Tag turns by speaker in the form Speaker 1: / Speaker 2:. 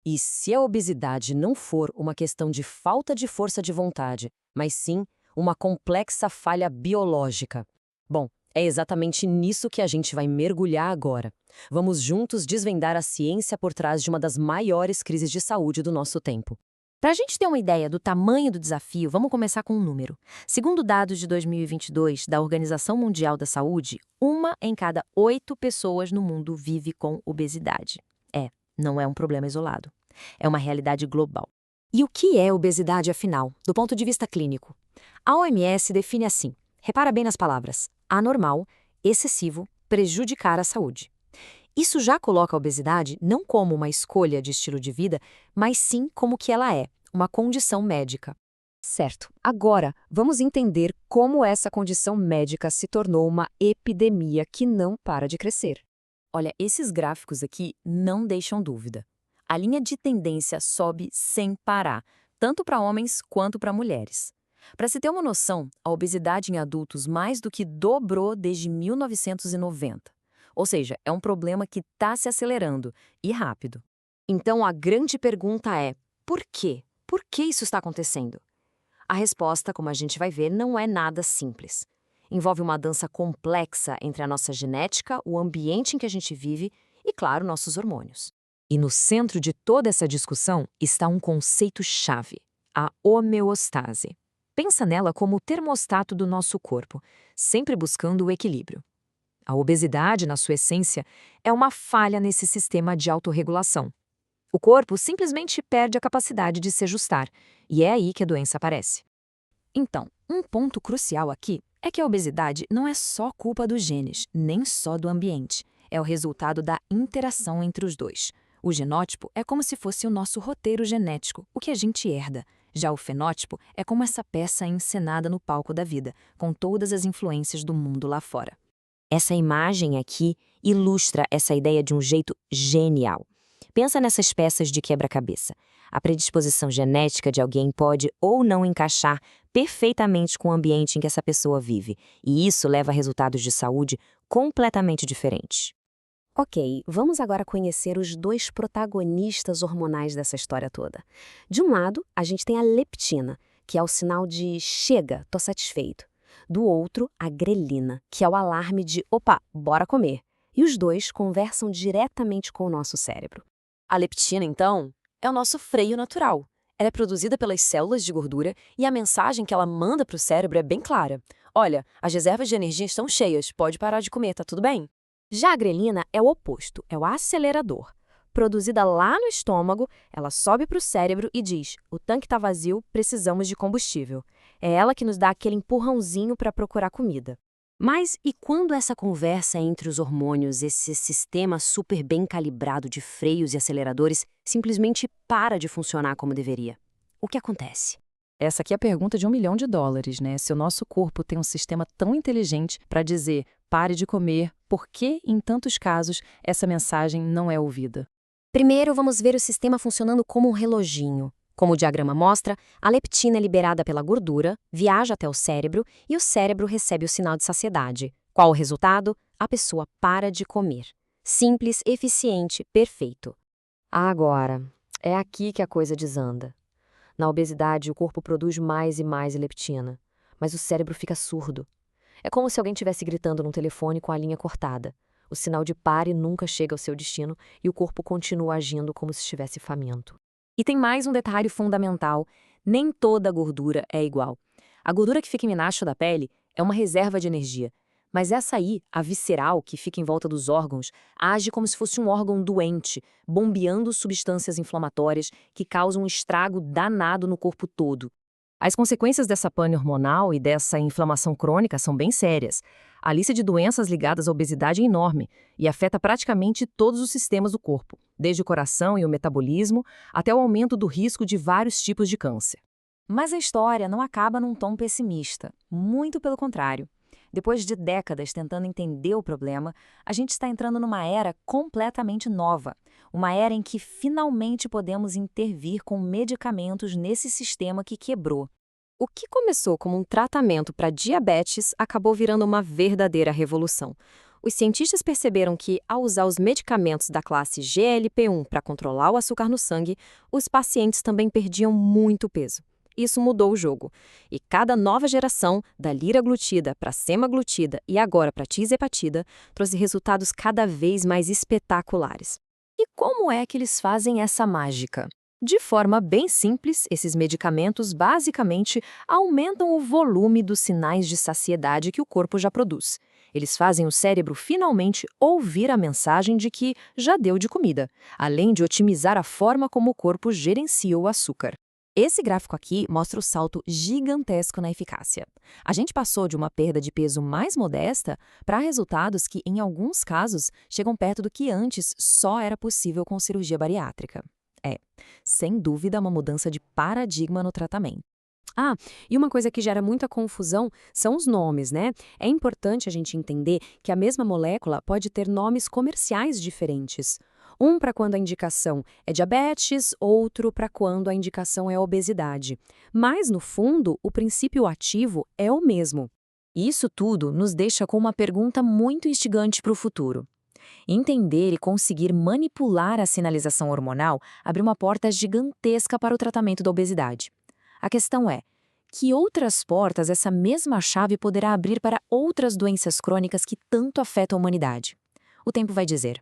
Speaker 1: E se a obesidade não for uma questão de falta de força de vontade, mas sim uma complexa falha biológica? Bom, é exatamente nisso que a gente vai mergulhar agora. Vamos juntos desvendar a ciência por trás de uma das maiores crises de saúde do nosso tempo.
Speaker 2: Para a gente ter uma ideia do tamanho do desafio, vamos começar com um número. Segundo dados de 2022 da Organização Mundial da Saúde, 1 em cada 8 pessoas no mundo vive com obesidade. Não é um problema isolado. É uma realidade global.
Speaker 1: E o que é obesidade, afinal, do ponto de vista clínico? A OMS define assim, repara bem nas palavras, anormal, excessivo, prejudicar a saúde. Isso já coloca a obesidade não como uma escolha de estilo de vida, mas sim como que ela é, uma condição médica. Certo. Agora, vamos entender como essa condição médica se tornou uma epidemia que não para de crescer.
Speaker 2: Olha, esses gráficos aqui não deixam dúvida. A linha de tendência sobe sem parar, tanto para homens quanto para mulheres. Para se ter uma noção, a obesidade em adultos mais do que dobrou desde 1990. Ou seja, é um problema que está se acelerando, e rápido.
Speaker 1: Então a grande pergunta é: por quê? Por que isso está acontecendo? A resposta, como a gente vai ver, não é nada simples. Envolve uma dança complexa entre a nossa genética, o ambiente em que a gente vive e, claro, nossos hormônios. E no centro de toda essa discussão está um conceito-chave: a homeostase. Pensa nela como o termostato do nosso corpo, sempre buscando o equilíbrio. A obesidade, na sua essência, é uma falha nesse sistema de autorregulação. O corpo simplesmente perde a capacidade de se ajustar, e é aí que a doença aparece.
Speaker 2: Então, um ponto crucial aqui é que a obesidade não é só culpa dos genes, nem só do ambiente. É o resultado da interação entre os dois. O genótipo é como se fosse o nosso roteiro genético, o que a gente herda. Já o fenótipo é como essa peça encenada no palco da vida, com todas as influências do mundo lá fora.
Speaker 1: Essa imagem aqui ilustra essa ideia de um jeito genial. Pensa nessas peças de quebra-cabeça. A predisposição genética de alguém pode ou não encaixar perfeitamente com o ambiente em que essa pessoa vive, e isso leva a resultados de saúde completamente diferentes. Ok, vamos agora conhecer os dois protagonistas hormonais dessa história toda. De um lado, a gente tem a leptina, que é o sinal de chega, tô satisfeito. Do outro, a grelina, que é o alarme de opa, bora comer. E os dois conversam diretamente com o nosso cérebro.
Speaker 2: A leptina, então, é o nosso freio natural. Ela é produzida pelas células de gordura e a mensagem que ela manda para o cérebro é bem clara. Olha, as reservas de energia estão cheias, pode parar de comer, tá tudo bem?
Speaker 1: Já a grelina é o oposto, é o acelerador. Produzida lá no estômago, ela sobe para o cérebro e diz: o tanque está vazio, precisamos de combustível. É ela que nos dá aquele empurrãozinho para procurar comida. Mas e quando essa conversa entre os hormônios, esse sistema super bem calibrado de freios e aceleradores, simplesmente para de funcionar como deveria? O que acontece?
Speaker 2: Essa aqui é a pergunta de US$ 1 milhão, né? Se o nosso corpo tem um sistema tão inteligente para dizer pare de comer, por que, em tantos casos, essa mensagem não é ouvida?
Speaker 1: Primeiro, vamos ver o sistema funcionando como um reloginho. Como o diagrama mostra, a leptina é liberada pela gordura, viaja até o cérebro e o cérebro recebe o sinal de saciedade. Qual o resultado? A pessoa para de comer. Simples, eficiente, perfeito. Agora, é aqui que a coisa desanda. Na obesidade, o corpo produz mais e mais leptina, mas o cérebro fica surdo. É como se alguém estivesse gritando num telefone com a linha cortada. O sinal de pare nunca chega ao seu destino e o corpo continua agindo como se estivesse faminto. E tem mais um detalhe fundamental: nem toda gordura é igual. A gordura que fica embaixo da pele é uma reserva de energia, mas essa aí, a visceral, que fica em volta dos órgãos, age como se fosse um órgão doente, bombeando substâncias inflamatórias que causam um estrago danado no corpo todo. As consequências dessa pane hormonal e dessa inflamação crônica são bem sérias. A lista de doenças ligadas à obesidade é enorme e afeta praticamente todos os sistemas do corpo, desde o coração e o metabolismo até o aumento do risco de vários tipos de câncer.
Speaker 2: Mas a história não acaba num tom pessimista, muito pelo contrário. Depois de décadas tentando entender o problema, a gente está entrando numa era completamente nova. Uma era em que finalmente podemos intervir com medicamentos nesse sistema que quebrou. O que começou como um tratamento para diabetes acabou virando uma verdadeira revolução.
Speaker 1: Os cientistas perceberam que, ao usar os medicamentos da classe GLP-1 para controlar o açúcar no sangue, os pacientes também perdiam muito peso. Isso mudou o jogo. E cada nova geração, da liraglutida para semaglutida e agora para tirzepatida, trouxe resultados cada vez mais espetaculares.
Speaker 2: E como é que eles fazem essa mágica? De forma bem simples, esses medicamentos basicamente aumentam o volume dos sinais de saciedade que o corpo já produz. Eles fazem o cérebro finalmente ouvir a mensagem de que já deu de comida, além de otimizar a forma como o corpo gerencia o açúcar. Esse gráfico aqui mostra o salto gigantesco na eficácia. A gente passou de uma perda de peso mais modesta para resultados que, em alguns casos, chegam perto do que antes só era possível com cirurgia bariátrica. É, sem dúvida, uma mudança de paradigma no tratamento.
Speaker 1: E uma coisa que gera muita confusão são os nomes, né? É importante a gente entender que a mesma molécula pode ter nomes comerciais diferentes. Um para quando a indicação é diabetes, outro para quando a indicação é obesidade. Mas, no fundo, o princípio ativo é o mesmo.
Speaker 2: Isso tudo nos deixa com uma pergunta muito instigante para o futuro. Entender e conseguir manipular a sinalização hormonal abre uma porta gigantesca para o tratamento da obesidade. A questão é, que outras portas essa mesma chave poderá abrir para outras doenças crônicas que tanto afetam a humanidade? O tempo vai dizer.